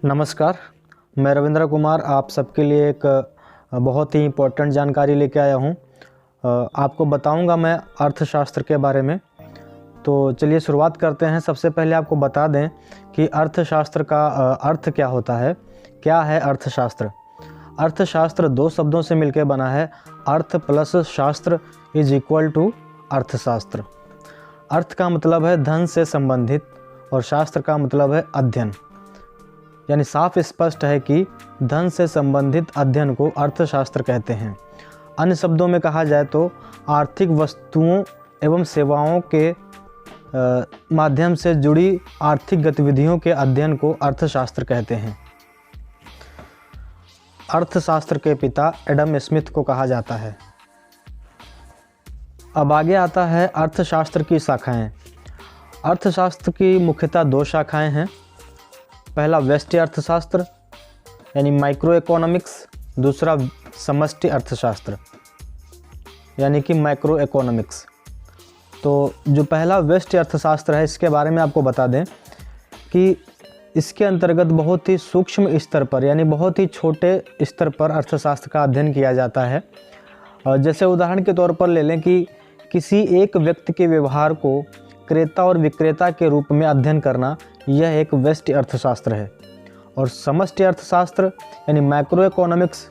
नमस्कार, मैं रविंद्र कुमार आप सबके लिए एक बहुत ही इम्पोर्टेंट जानकारी लेके आया हूँ। आपको बताऊँगा मैं अर्थशास्त्र के बारे में। तो चलिए शुरुआत करते हैं। सबसे पहले आपको बता दें कि अर्थशास्त्र का अर्थ क्या होता है। क्या है अर्थशास्त्र? अर्थशास्त्र दो शब्दों से मिलकर बना है। अर्थ प्लस शास्त्र इज इक्वल टू अर्थशास्त्र। अर्थ का मतलब है धन से संबंधित और शास्त्र का मतलब है अध्ययन। यानी साफ स्पष्ट है कि धन से संबंधित अध्ययन को अर्थशास्त्र कहते हैं। अन्य शब्दों में कहा जाए तो आर्थिक वस्तुओं एवं सेवाओं के माध्यम से जुड़ी आर्थिक गतिविधियों के अध्ययन को अर्थशास्त्र कहते हैं। अर्थशास्त्र के पिता एडम स्मिथ को कहा जाता है। अब आगे आता है अर्थशास्त्र की शाखाएं। अर्थशास्त्र की मुख्यतः दो शाखाएं हैं। पहला व्यष्टि अर्थशास्त्र यानी माइक्रो इकोनॉमिक्स, दूसरा समष्टि अर्थशास्त्र यानी कि मैक्रो इकोनॉमिक्स। तो जो पहला व्यष्टि अर्थशास्त्र है इसके बारे में आपको बता दें कि इसके अंतर्गत बहुत ही सूक्ष्म स्तर पर यानी बहुत ही छोटे स्तर पर अर्थशास्त्र का अध्ययन किया जाता है। जैसे उदाहरण के तौर पर ले लें कि किसी एक व्यक्ति के व्यवहार को क्रेता और विक्रेता के रूप में अध्ययन करना, यह एक व्यष्टि अर्थशास्त्र है। और समष्टि अर्थशास्त्र यानी मैक्रो इकोनॉमिक्स,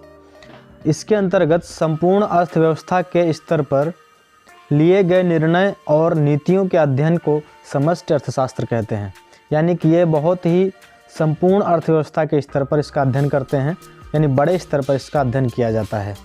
इसके अंतर्गत संपूर्ण अर्थव्यवस्था के स्तर पर लिए गए निर्णय और नीतियों के अध्ययन को समष्टि अर्थशास्त्र कहते हैं। यानी कि ये बहुत ही संपूर्ण अर्थव्यवस्था के स्तर पर इसका अध्ययन करते हैं, यानी बड़े स्तर पर इसका अध्ययन किया जाता है।